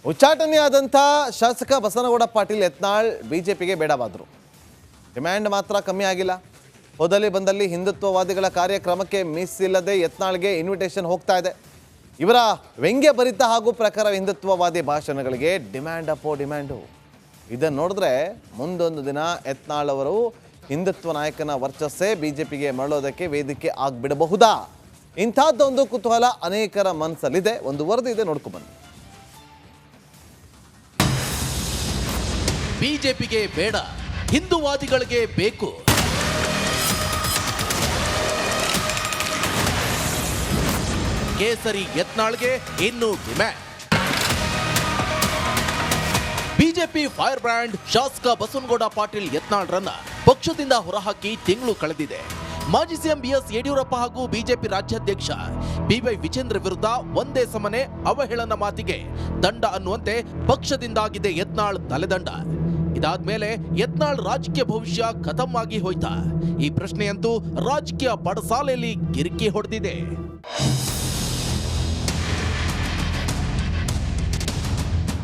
ಉಚ್ಚಾಟನೆಯಾದಂಥ ಶಾಸಕ ಬಸನಗೌಡ ಪಾಟೀಲ್ ಯತ್ನಾಳ್ ಬಿಜೆಪಿಗೆ ಬೇಡವಾದರು. ಡಿಮ್ಯಾಂಡ್ ಮಾತ್ರ ಕಮ್ಮಿ ಆಗಿಲ್ಲ. ಹೋದಲ್ಲಿ ಬಂದಲ್ಲಿ ಹಿಂದುತ್ವವಾದಿಗಳ ಕಾರ್ಯಕ್ರಮಕ್ಕೆ ಮಿಸ್ ಇಲ್ಲದೆ ಯತ್ನಾಳ್ಗೆ ಇನ್ವಿಟೇಷನ್ ಹೋಗ್ತಾ ಇದೆ. ಇವರ ವ್ಯಂಗ್ಯ ಭರಿತ ಹಾಗೂ ಪ್ರಕಾರ ಹಿಂದುತ್ವವಾದಿ ಭಾಷಣಗಳಿಗೆ ಡಿಮ್ಯಾಂಡ್ ಅಪೋ ಡಿಮ್ಯಾಂಡು. ಇದನ್ನು ನೋಡಿದ್ರೆ ಮುಂದೊಂದು ದಿನ ಯತ್ನಾಳ್ ಅವರು ಹಿಂದುತ್ವ ನಾಯಕನ ವರ್ಚಸ್ಸೇ ಬಿಜೆಪಿಗೆ ಮರಳೋದಕ್ಕೆ ವೇದಿಕೆ ಆಗಿಬಿಡಬಹುದಾ? ಇಂಥದ್ದೊಂದು ಕುತೂಹಲ ಅನೇಕರ ಮನಸ್ಸಲ್ಲಿದೆ. ಒಂದು ವರದಿ ಇದೆ, ನೋಡ್ಕೊಂಡ್ಬನ್ನಿ. ಬಿಜೆಪಿಗೆ ಬೇಡ, ಹಿಂದೂವಾದಿಗಳಿಗೆ ಬೇಕು. ಕೇಸರಿ ಯತ್ನಾಳ್ಗೆ ಇನ್ನೂ ಡಿಮ್ಯಾಂಡ್. ಬಿಜೆಪಿ ಫೈರ್ ಬ್ರ್ಯಾಂಡ್ ಶಾಸಕ ಬಸನಗೌಡ ಪಾಟೀಲ್ ಯತ್ನಾಳ್ರನ್ನ ಪಕ್ಷದಿಂದ ಹೊರಹಾಕಿ ತಿಂಗಳು ಕಳೆದಿದೆ. ಮಾಜಿ ಸಿಎಂ ಬಿಎಸ್ ಯಡಿಯೂರಪ್ಪ ಹಾಗೂ ಬಿಜೆಪಿ ರಾಜ್ಯಾಧ್ಯಕ್ಷ ಬಿವೈ ವಿಜೇಂದ್ರ ವಿರುದ್ಧ ಒಂದೇ ಸಮನೆ ಅವಹೇಳನ ಮಾತಿಗೆ ದಂಡ ಅನ್ನುವಂತೆ ಪಕ್ಷದಿಂದಾಗಿದೆ ಯತ್ನಾಳ್ ತಲೆದಂಡ. ಇದಾದ್ಮೇಲೆ ಯತ್ನಾಳ್ ರಾಜಕೀಯ ಭವಿಷ್ಯ ಖತಮ್ ಆಗಿ ಹೋಯ್ತಾ? ಈ ಪ್ರಶ್ನೆಯಂತೂ ರಾಜಕೀಯ ಪಡಸಾಲೆಯಲ್ಲಿ ಗಿರಿಕಿ ಹೊಡೆದಿದೆ.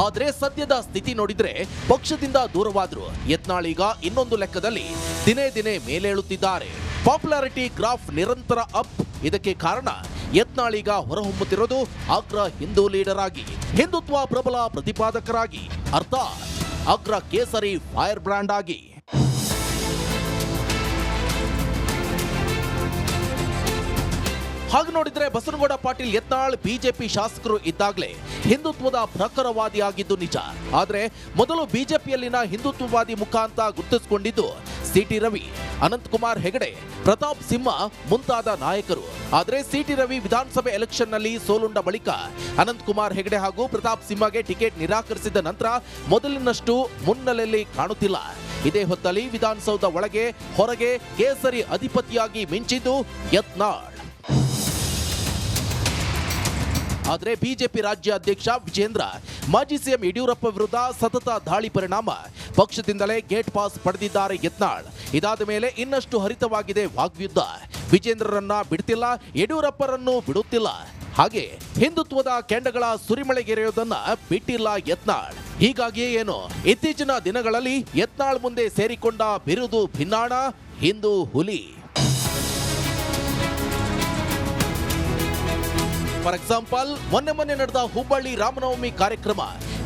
ಆದ್ರೆ ಸದ್ಯದ ಸ್ಥಿತಿ ನೋಡಿದ್ರೆ ಪಕ್ಷದಿಂದ ದೂರವಾದ್ರು ಯತ್ನಾಳ್ ಈಗ ಇನ್ನೊಂದು ಲೆಕ್ಕದಲ್ಲಿ ದಿನೇ ದಿನೇ ಮೇಲೇಳುತ್ತಿದ್ದಾರೆ. ಪಾಪ್ಯುಲಾರಿಟಿ ಗ್ರಾಫ್ ನಿರಂತರ ಅಪ್. ಇದಕ್ಕೆ ಕಾರಣ ಯತ್ನಾಳ್ ಈಗ ಹೊರಹೊಮ್ಮುತ್ತಿರೋದು ಅಗ್ರ ಹಿಂದೂ ಲೀಡರ್ ಆಗಿ, ಹಿಂದುತ್ವ ಪ್ರಬಲ ಪ್ರತಿಪಾದಕರಾಗಿ, ಅರ್ಥಾತ್ ಅಗ್ರ ಕೇಸರಿ ಫೈರ್ ಬ್ರ್ಯಾಂಡ್ ಆಗಿ. ಹಾಗೆ ನೋಡಿದ್ರೆ ಬಸನಗೌಡ ಪಾಟೀಲ್ ಯತ್ನಾಳ್ ಬಿಜೆಪಿ ಶಾಸಕರು ಇದ್ದಾಗಲೇ ಹಿಂದುತ್ವದ ಪ್ರಖರವಾದಿ ಆಗಿದ್ದು ನಿಜ. ಆದ್ರೆ ಮೊದಲು ಬಿಜೆಪಿಯಲ್ಲಿನ ಹಿಂದುತ್ವವಾದಿ ಮುಖ ಅಂತ ಗುರುತಿಸಿಕೊಂಡಿದ್ದು ಸಿಟಿ ರವಿ, ಅನಂತಕುಮಾರ್ ಹೆಗಡೆ, ಪ್ರತಾಪ್ ಸಿಂಹ ಮುಂತಾದ ನಾಯಕರು. ಆದ್ರೆ ಸಿಟಿ ರವಿ ವಿಧಾನಸಭೆ ಎಲೆಕ್ಷನ್ ನಲ್ಲಿ ಸೋಲುಂಡ ಬಳಿಕ ಅನಂತಕುಮಾರ್ ಹೆಗಡೆ ಹಾಗೂ ಪ್ರತಾಪ್ ಸಿಂಹಗೆ ಟಿಕೆಟ್ ನಿರಾಕರಿಸಿದ ನಂತರ ಮೊದಲಿನಷ್ಟು ಮುನ್ನೆಲೆಯಲ್ಲಿ ಕಾಣುತ್ತಿಲ್ಲ. ಇದೇ ಹೊತ್ತಲ್ಲಿ ವಿಧಾನಸೌಧ ಒಳಗೆ ಹೊರಗೆ ಕೇಸರಿ ಅಧಿಪತಿಯಾಗಿ ಮಿಂಚಿದ್ದು ಯತ್ನಾಳ್. ಆದರೆ ಬಿಜೆಪಿ ರಾಜ್ಯಾಧ್ಯಕ್ಷ ವಿಜೇಂದ್ರ ಮಾಜಿ ಸಿಎಂ ಯಡಿಯೂರಪ್ಪ ವಿರುದ್ಧ ಸತತ ದಾಳಿ ಪರಿಣಾಮ ಪಕ್ಷದಿಂದಲೇ ಗೇಟ್ ಪಾಸ್ ಪಡೆದಿದ್ದಾರೆ ಯತ್ನಾಳ್. ಇದಾದ ಮೇಲೆ ಇನ್ನಷ್ಟು ಹರಿತವಾಗಿದೆ ವಾಗ್ಯುದ್ಧ. ವಿಜೇಂದ್ರರನ್ನ ಬಿಡ್ತಿಲ್ಲ, ಯಡಿಯೂರಪ್ಪರನ್ನು ಬಿಡುತ್ತಿಲ್ಲ. ಹಾಗೆ ಹಿಂದುತ್ವದ ಕೆಂಡಗಳ ಸುರಿಮಳೆಗೆರೆಯೋದನ್ನ ಬಿಟ್ಟಿಲ್ಲ ಯತ್ನಾಳ್. ಹೀಗಾಗಿಯೇ ಏನು ಇತ್ತೀಚಿನ ದಿನಗಳಲ್ಲಿ ಯತ್ನಾಳ್ ಮುಂದೆ ಸೇರಿಕೊಂಡ ಬಿರುದು ಭಿನ್ನಾಣ, ಹಿಂದೂ ಹುಲಿ. ಫಾರ್ ಎಕ್ಸಾಂಪಲ್, ಮೊನ್ನೆ ನಡೆದ ಹುಬ್ಬಳ್ಳಿ ರಾಮನವಮಿ ಕಾರ್ಯಕ್ರಮ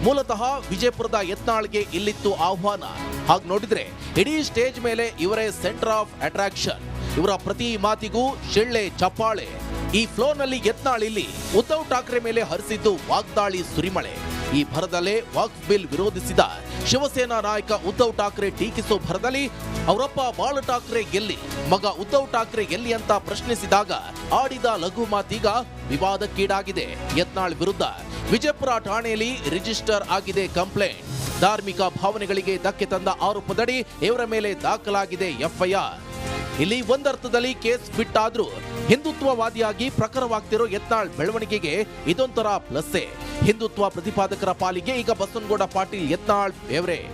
ಮೂಲತಃ ವಿಜಯಪುರದ ಯತ್ನಾಳ್ಗೆ ಇಲ್ಲಿತ್ತು ಆಹ್ವಾನ. ಹಾಗೆ ನೋಡಿದ್ರೆ ಇಡೀ ಸ್ಟೇಜ್ ಮೇಲೆ ಇವರೇ ಸೆಂಟರ್ ಆಫ್ ಅಟ್ರಾಕ್ಷನ್. ಇವರ ಪ್ರತಿ ಮಾತಿಗೂ ಶಿಳ್ಳೆ ಚಪ್ಪಾಳೆ. ಈ ಫ್ಲೋನಲ್ಲಿ ಯತ್ನಾಳ್ ಇಲ್ಲಿ ಉದ್ಧವ್ ಠಾಕ್ರೆ ಮೇಲೆ ಹರಿಸಿದ್ದು ವಾಗ್ದಾಳಿ ಸುರಿಮಳೆ. ಈ ಭರದಲ್ಲೇ ವಕ್ಫ್ ಬಿಲ್ ವಿರೋಧಿಸಿದ ಶಿವಸೇನಾ ನಾಯಕ ಉದ್ಧವ್ ಠಾಕ್ರೆ ಟೀಕಿಸೋ ಭರದಲ್ಲಿ ಅವರಪ್ಪ ಬಾಳ ಠಾಕ್ರೆ ಎಲ್ಲಿ, ಮಗ ಉದ್ಧವ್ ಠಾಕ್ರೆ ಎಲ್ಲಿ ಅಂತ ಪ್ರಶ್ನಿಸಿದಾಗ ಆಡಿದ ಲಘು ಮಾತೀಗ ವಿವಾದಕ್ಕೀಡಾಗಿದೆ. ಯತ್ನಾಳ್ ವಿರುದ್ಧ ವಿಜಯಪುರ ಠಾಣೆಯಲ್ಲಿ ರಿಜಿಸ್ಟರ್ ಆಗಿದೆ ಕಂಪ್ಲೇಂಟ್. ಧಾರ್ಮಿಕ ಭಾವನೆಗಳಿಗೆ ಧಕ್ಕೆ ತಂದ ಆರೋಪದಡಿ ಇವರ ಮೇಲೆ ದಾಖಲಾಗಿದೆ ಎಫ್ಐಆರ್. ಇಲ್ಲಿ ಒಂದರ್ಥದಲ್ಲಿ ಕೇಸ್ ಫಿಟ್ ಆದ್ರೂ ಹಿಂದುತ್ವವಾದಿಯಾಗಿ ಪ್ರಖರವಾಗ್ತಿರೋ ಯತ್ನಾಳ್ ಬೆಳವಣಿಗೆಗೆ ಇದೊಂಥರ ಪ್ಲಸ್ಸೇ. ಹಿಂದುತ್ವ ಪ್ರತಿಪಾದಕರ ಪಾಲಿಗೆ ಈಗ ಬಸನಗೌಡ ಪಾಟೀಲ್ ಯತ್ನಾಳ್ ಫೇವರೇಟ್.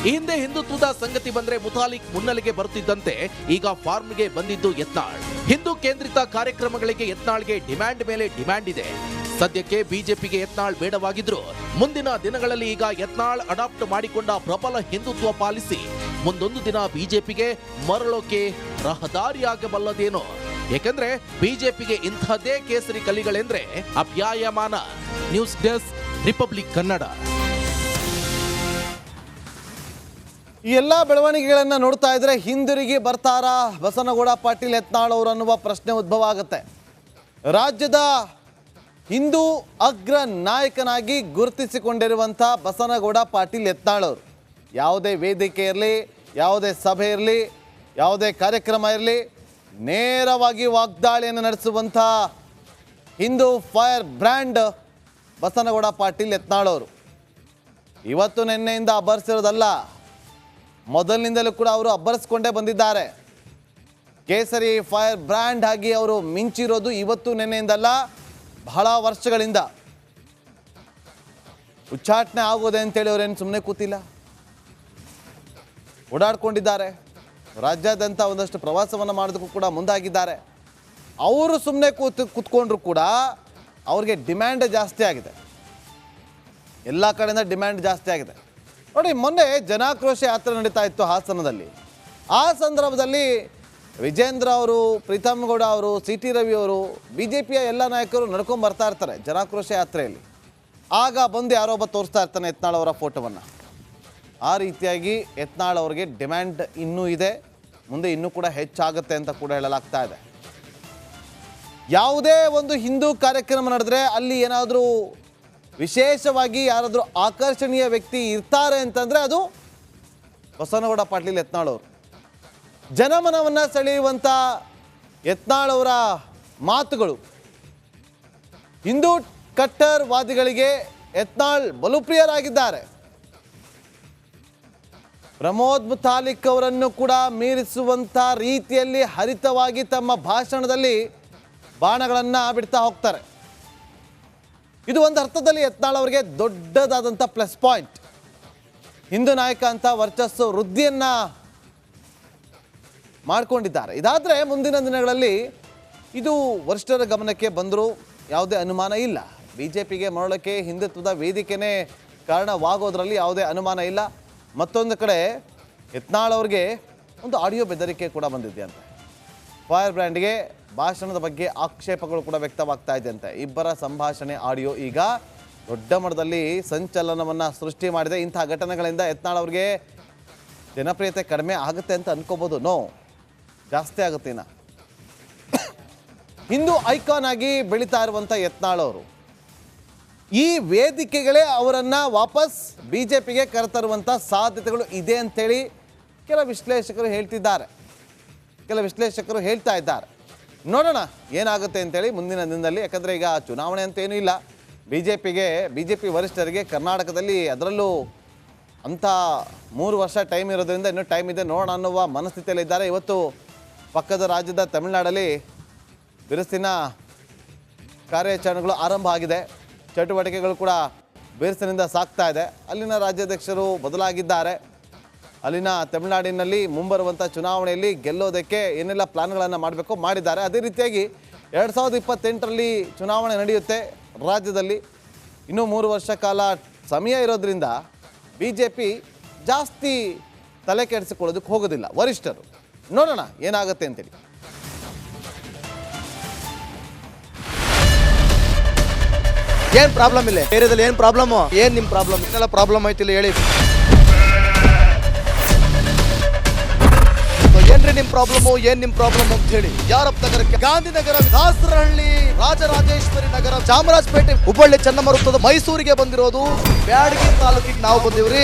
ಈ ಹಿಂದೆ ಹಿಂದುತ್ವದ ಸಂಗತಿ ಬಂದ್ರೆ ಮುತಾಲಿಕ್ ಮುನ್ನೆಲೆಗೆ ಬರುತ್ತಿದ್ದಂತೆ ಈಗ ಫಾರ್ಮ್ಗೆ ಬಂದಿದ್ದು ಯತ್ನಾಳ್. ಹಿಂದೂ ಕೇಂದ್ರಿತ ಕಾರ್ಯಕ್ರಮಗಳಿಗೆ ಯತ್ನಾಳ್ಗೆ ಡಿಮ್ಯಾಂಡ್ ಮೇಲೆ ಡಿಮ್ಯಾಂಡ್ ಇದೆ. ಸದ್ಯಕ್ಕೆ ಬಿಜೆಪಿಗೆ ಯತ್ನಾಳ್ ಬೇಡವಾಗಿದ್ರು ಮುಂದಿನ ದಿನಗಳಲ್ಲಿ ಈಗ ಯತ್ನಾಳ್ ಅಡಾಪ್ಟ್ ಮಾಡಿಕೊಂಡ ಪ್ರಬಲ ಹಿಂದುತ್ವ ಪಾಲಿಸಿ ಮುಂದೊಂದು ದಿನ ಬಿಜೆಪಿಗೆ ಮರಳೋಕೆ ರಹದಾರಿಯಾಗಬಲ್ಲದೇನೋ. ಯಾಕಂದ್ರೆ ಬಿಜೆಪಿಗೆ ಇಂಥದ್ದೇ ಕೇಸರಿ ಕಲಿಗಳೆಂದ್ರೆ ಅಪ್ಯಾಯಮಾನ. News desk, Republic Kannada. ಈ ಎಲ್ಲ ಬೆಳವಣಿಗೆಗಳನ್ನ ನೋಡ್ತಾ ಇದ್ರೆ ಹಿಂದಿರುಗಿ ಬರ್ತಾರಾ ಬಸನಗೌಡ ಪಾಟೀಲ್ ಯತ್ನಾಳ್ ಅವರು ಅನ್ನುವ ಪ್ರಶ್ನೆ ಉದ್ಭವ ಆಗುತ್ತೆ. ರಾಜ್ಯದ ಹಿಂದೂ ಅಗ್ರ ನಾಯಕನಾಗಿ ಗುರುತಿಸಿಕೊಂಡಿರುವಂಥ ಬಸನಗೌಡ ಪಾಟೀಲ್ ಯತ್ನಾಳ್ ಅವರು ಯಾವುದೇ ವೇದಿಕೆ ಇರಲಿ, ಯಾವುದೇ ಸಭೆ ಇರಲಿ, ಯಾವುದೇ ಕಾರ್ಯಕ್ರಮ ಇರಲಿ, ನೇರವಾಗಿ ವಾಗ್ದಾಳಿಯನ್ನು ನಡೆಸುವಂಥ ಹಿಂದೂ ಫೈರ್ ಬ್ರ್ಯಾಂಡ್ ಬಸನಗೌಡ ಪಾಟೀಲ್ ಯತ್ನಾಳ್ ಅವರು. ಇವತ್ತು ನಿನ್ನೆಯಿಂದ ಅಬ್ಬರಿಸಿರೋದಲ್ಲ, ಮೊದಲಿನಿಂದಲೂ ಕೂಡ ಅವರು ಅಬ್ಬರಿಸ್ಕೊಂಡೇ ಬಂದಿದ್ದಾರೆ. ಕೇಸರಿ ಫೈರ್ ಬ್ರ್ಯಾಂಡ್ ಆಗಿ ಅವರು ಮಿಂಚಿರೋದು ಇವತ್ತು ನಿನ್ನೆಯಿಂದಲ್ಲ, ಬಹಳ ವರ್ಷಗಳಿಂದ. ಉಚ್ಚಾಟನೆ ಆಗೋದೆ ಅಂತೇಳಿ ಅವರೇನು ಸುಮ್ಮನೆ ಕೂತಿಲ್ಲ, ಓಡಾಡ್ಕೊಂಡಿದ್ದಾರೆ. ರಾಜ್ಯಾದ್ಯಂತ ಒಂದಷ್ಟು ಪ್ರವಾಸವನ್ನು ಮಾಡೋದಕ್ಕೂ ಕೂಡ ಮುಂದಾಗಿದ್ದಾರೆ. ಅವರು ಸುಮ್ಮನೆ ಕೂತ್ಕೊಂಡ್ರು ಕೂಡ ಅವ್ರಿಗೆ ಡಿಮ್ಯಾಂಡ್ ಜಾಸ್ತಿ ಆಗಿದೆ. ಎಲ್ಲ ಕಡೆಯಿಂದ ಡಿಮ್ಯಾಂಡ್ ಜಾಸ್ತಿ ಆಗಿದೆ. ನೋಡಿ, ಮೊನ್ನೆ ಜನಾಕ್ರೋಶ ಯಾತ್ರೆ ನಡೀತಾ ಇತ್ತು ಹಾಸನದಲ್ಲಿ. ಆ ಸಂದರ್ಭದಲ್ಲಿ ವಿಜೇಂದ್ರ ಅವರು, ಪ್ರೀತಮ್ ಗೌಡ ಅವರು, CT ರವಿ ಅವರು, BJPಯ ಎಲ್ಲ ನಾಯಕರು ನಡ್ಕೊಂಡು ಬರ್ತಾ ಇರ್ತಾರೆ ಜನಾಕ್ರೋಶ ಯಾತ್ರೆಯಲ್ಲಿ. ಆಗ ಬಂದು ಯಾರೊಬ್ಬ ತೋರಿಸ್ತಾ ಇರ್ತಾನೆ ಯತ್ನಾಳ್ ಅವರ ಫೋಟೋವನ್ನು. ಆ ರೀತಿಯಾಗಿ ಯತ್ನಾಳ್ ಅವರಿಗೆ ಡಿಮ್ಯಾಂಡ್ ಇನ್ನೂ ಇದೆ, ಮುಂದೆ ಇನ್ನೂ ಕೂಡ ಹೆಚ್ಚಾಗುತ್ತೆ ಅಂತ ಕೂಡ ಹೇಳಲಾಗ್ತಾ ಇದೆ. ಯಾವುದೇ ಒಂದು ಹಿಂದೂ ಕಾರ್ಯಕ್ರಮ ನಡೆದ್ರೆ ಅಲ್ಲಿ ಏನಾದರೂ ವಿಶೇಷವಾಗಿ ಯಾರಾದರೂ ಆಕರ್ಷಣೀಯ ವ್ಯಕ್ತಿ ಇರ್ತಾರೆ ಅಂತಂದರೆ ಅದು ಬಸವನಗೌಡ ಪಾಟೀಲ್ ಯತ್ನಾಳ್ ಅವರು. ಜನಮನವನ್ನು ಸೆಳೆಯುವಂಥ ಯತ್ನಾಳ್ ಅವರ ಮಾತುಗಳು ಹಿಂದೂ ಕಟ್ಟರ್ ವಾದಿಗಳಿಗೆ ಯತ್ನಾಳ್ ಬಲುಪ್ರಿಯರಾಗಿದ್ದಾರೆ. ಪ್ರಮೋದ್ ಮುತಾಲಿಕ್ ಅವರನ್ನು ಕೂಡ ಮೀರಿಸುವಂಥ ರೀತಿಯಲ್ಲಿ ಹರಿತವಾಗಿ ತಮ್ಮ ಭಾಷಣದಲ್ಲಿ ಬಾಣಗಳನ್ನು ಬಿಡ್ತಾ ಹೋಗ್ತಾರೆ. ಇದು ಒಂದು ಅರ್ಥದಲ್ಲಿ ಯತ್ನಾಳ್ ಅವರಿಗೆ ದೊಡ್ಡದಾದಂಥ ಪ್ಲಸ್ ಪಾಯಿಂಟ್. ಹಿಂದೂ ನಾಯಕ ಅಂತ ವರ್ಚಸ್ಸು ವೃದ್ಧಿಯನ್ನು ಮಾಡಿಕೊಂಡಿದ್ದಾರೆ. ಇದಾದರೆ ಮುಂದಿನ ದಿನಗಳಲ್ಲಿ ಇದು ವರಿಷ್ಠರ ಗಮನಕ್ಕೆ ಬಂದರೂ ಯಾವುದೇ ಅನುಮಾನ ಇಲ್ಲ. BJPಗೆ ಮರಳಕ್ಕೆ ಹಿಂದುತ್ವದ ವೇದಿಕೆನೇ ಕಾರಣವಾಗೋದ್ರಲ್ಲಿ ಯಾವುದೇ ಅನುಮಾನ ಇಲ್ಲ. ಮತ್ತೊಂದು ಕಡೆ ಯತ್ನಾಳ್ ಅವ್ರಿಗೆ ಒಂದು ಆಡಿಯೋ ಬೆದರಿಕೆ ಕೂಡ ಬಂದಿದೆ ಅಂತೆ. ಫೈರ್ ಬ್ರ್ಯಾಂಡ್ಗೆ ಭಾಷಣದ ಬಗ್ಗೆ ಆಕ್ಷೇಪಗಳು ಕೂಡ ವ್ಯಕ್ತವಾಗ್ತಾ ಇದೆಯಂತೆ. ಇಬ್ಬರ ಸಂಭಾಷಣೆ ಆಡಿಯೋ ಈಗ ದೊಡ್ಡ ಮಟ್ಟದಲ್ಲಿ ಸಂಚಲನವನ್ನು ಸೃಷ್ಟಿ ಮಾಡಿದೆ. ಇಂಥ ಘಟನೆಗಳಿಂದ ಯತ್ನಾಳ್ ಅವ್ರಿಗೆ ಜನಪ್ರಿಯತೆ ಕಡಿಮೆ ಆಗುತ್ತೆ ಅಂತ ಅನ್ಕೋಬೋದು. ನೋ, ಜಾಸ್ತಿ ಆಗುತ್ತೆ. ಇನ್ನು ಹಿಂದೂ ಐಕಾನ್ ಆಗಿ ಬೆಳೀತಾ ಇರುವಂಥ ಯತ್ನಾಳ್ ಅವರು ಈ ವೇದಿಕೆಗಳೇ ಅವರನ್ನು ವಾಪಸ್ BJPಗೆ ಕರೆತರುವಂಥ ಸಾಧ್ಯತೆಗಳು ಇದೆ ಅಂತೇಳಿ ಕೆಲ ವಿಶ್ಲೇಷಕರು ಹೇಳ್ತಾ ಇದ್ದಾರೆ. ನೋಡೋಣ ಏನಾಗುತ್ತೆ ಅಂತೇಳಿ ಮುಂದಿನ ದಿನದಲ್ಲಿ. ಯಾಕಂದರೆ ಈಗ ಚುನಾವಣೆ ಅಂತ ಏನೂ ಇಲ್ಲ. BJP ವರಿಷ್ಠರಿಗೆ ಕರ್ನಾಟಕದಲ್ಲಿ ಅದರಲ್ಲೂ ಅಂಥ 3 ವರ್ಷ ಟೈಮ್ ಇರೋದ್ರಿಂದ ಇನ್ನೂ ಟೈಮ್ ಇದೆ, ನೋಡೋಣ ಅನ್ನುವ ಮನಸ್ಥಿತಿಯಲ್ಲಿದ್ದಾರೆ. ಇವತ್ತು ಪಕ್ಕದ ರಾಜ್ಯದ ತಮಿಳುನಾಡಲ್ಲಿ ಬಿರುಸಿನ ಕಾರ್ಯಾಚರಣೆಗಳು ಆರಂಭ ಆಗಿದೆ. ಚಟುವಟಿಕೆಗಳು ಕೂಡ ಬಿರುಸಿನಿಂದ ಸಾಗ್ತಾ ಇದೆ. ಅಲ್ಲಿನ ರಾಜ್ಯಾಧ್ಯಕ್ಷರು ಬದಲಾಗಿದ್ದಾರೆ. ಅಲ್ಲಿನ ತಮಿಳುನಾಡಿನಲ್ಲಿ ಮುಂಬರುವಂಥ ಚುನಾವಣೆಯಲ್ಲಿ ಗೆಲ್ಲೋದಕ್ಕೆ ಏನೆಲ್ಲ ಪ್ಲಾನ್ಗಳನ್ನು ಮಾಡಬೇಕು ಮಾಡಿದ್ದಾರೆ. ಅದೇ ರೀತಿಯಾಗಿ 2028ರಲ್ಲಿ ಚುನಾವಣೆ ನಡೆಯುತ್ತೆ ರಾಜ್ಯದಲ್ಲಿ. ಇನ್ನೂ 3 ವರ್ಷ ಕಾಲ ಸಮಯ ಇರೋದ್ರಿಂದ BJP ಜಾಸ್ತಿ ತಲೆ ಕೆಡಿಸಿಕೊಳ್ಳೋದಕ್ಕೆ ಹೋಗೋದಿಲ್ಲ ವರಿಷ್ಠರು. ನೋಡೋಣ ಏನಾಗುತ್ತೆ ಅಂತೇಳಿ. ಏನ್ ಪ್ರಾಬ್ಲಮ್ ಇಲ್ಲ ಏರಿಯಾದಲ್ಲಿ? ಏನ್ ಪ್ರಾಬ್ಲಮ್? ಏನ್ ನಿಮ್ ಪ್ರಾಬ್ಲಮ್? ಏನೆಲ್ಲ ಪ್ರಾಬ್ಲಮ್ ಐತಿಲ್ಲ ಹೇಳಿ. ಏನ್ರಿ ನಿಮ್ ಪ್ರಾಬ್ಲಮ್? ಏನ್ ನಿಮ್ ಪ್ರಾಬ್ಲಮ್ ಅಂತ ಹೇಳಿ. ಯಾರಪ್ಪ ನಗರಕ್ಕೆ? ಗಾಂಧಿನಗರ, ದಾಸರಹಳ್ಳಿ, ರಾಜರಾಜೇಶ್ವರಿ ನಗರ, ಚಾಮರಾಜಪೇಟೆ, ಹುಬ್ಬಳ್ಳಿ, ಚೆನ್ನಮ್ಮ ವೃತ್ತದ ಮೈಸೂರಿಗೆ ಬಂದಿರೋದು. ಬ್ಯಾಡಗಿ ತಾಲೂಕಿಗೆ ನಾವು ಬಂದಿವ್ರಿ.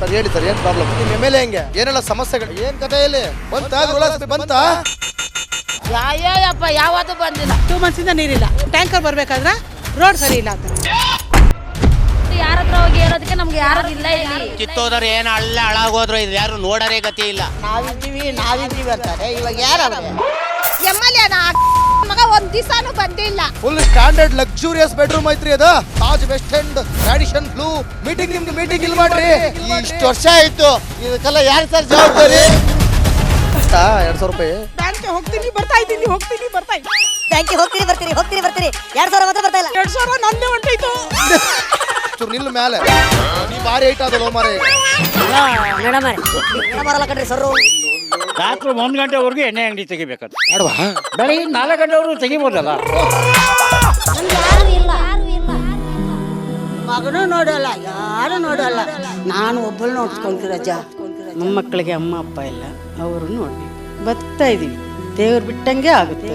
ಸರ್ ಹೇಳಿ ಸರ್, ಏನ್ ಪ್ರಾಬ್ಲಮ್? ನಿಮ್ MLA ಹೆಂಗೆ? ಏನೆಲ್ಲ ಸಮಸ್ಯೆಗಳು? ಏನ್ ಕಥೆ ಇಲ್ಲಿ ಬಂತ? ಯಾಯಪ್ಪ ಯಾವತ್ತೂ ಬಂದಿಲ್ಲ. 2 ಮಂತ್ಸಿಂದ ನೀರಿಲ್ಲ. ಟ್ಯಾಂಕರ್ ಬರ್ಬೇಕಾದ್ರೆ ರೋಡ್ ಸರಿ ಇಲ್ಲ ಅಂತ ಯಾರ ಹತ್ರ ಹೋಗಿ ಹೇಳೋದಕ್ಕೆ ನಮ್ಗೆ ಯಾರು ಇಲ್ಲ. ಇಲ್ಲಿ ಕಿತ್ತೋದ್ರೆ ಏನ್ ಹಾಳಾಗೋದ್ರು ಇದು ಯಾರು ನೋಡರೇ ಗತಿ ಇಲ್ಲ. ನಾವಿದ್ದೀವಿ ಅಂತಾರೆ. ಇವಾಗ ಯಾರು MLA ಮಗ ಒಂದ್ ದಿವಸನೂ ಬಂದಿಲ್ಲ. ಫುಲ್ ಸ್ಟ್ಯಾಂಡರ್ಡ್ ಲಕ್ಸುರಿಯಸ್ ಬೆಡ್ರೂಮ್ ಐತ್ರಿ ಅದು. Taj West End tradition blue. Meeting ಇಲ್ಲಿ ಮಾಡ್ರಿ. ಇಷ್ಟು ವರ್ಷ ಆಯ್ತು, ಇದಕ್ಕೆಲ್ಲ ಯಾರು ಸರ್ ಜವಾಬ್ದಾರಿ? 2,000 ರೂಪಾಯಿ ಬ್ಯಾಂಕ್ಗೆ ಹೋಗ್ತೀನಿ ಬರ್ತಾ ಇದ್ದೀನಿ. ಬ್ಯಾಂಕಿಗೆ ಹೋಗ್ತೀರಿ 2,000 ಮಾತ್ರ ಬರ್ತಾ ಇಲ್ಲ. 2,000 ನಂದೇ ಹೊಂಟೋಯ್ತು. ನಿಲ್ಲು ಮೇಲೆ ನೀ ಭಾರಿ ಐಟ್ ಅದಲ್ಲ ಮಾರೇ. ಬರಲ್ಲ ಕಣ್ರಿ ಸರ್. ರಾತ್ರಿ 1 ಗಂಟೆವರೆಗೂ ಎಣ್ಣೆ ಅಂಗಡಿ ತೆಗಿಬೇಕಂತ. ಬೆಳಗ್ಗೆ 4 ಗಂಟೆವರೆಗೂ ತೆಗಿಬೋದಲ್ಲ. ಮಗನೂ ನೋಡಲ್ಲ, ಯಾರು ನೋಡಲ್ಲ. ನಾನು ಒಬ್ಬಳು ನೋಡ್ಕೊಂತೀರಜ್ಜ. ಮೊಮ್ಮಕ್ಕಳಿಗೆ ಅಮ್ಮ ಅಪ್ಪ ಇಲ್ಲ, ಅವರು ನೋಡ್ಬೇಕು. ಬರ್ತಾ ಇದೀವಿ. ದೇವ್ರು ಬಿಟ್ಟಂಗೆ ಆಗುತ್ತೆ.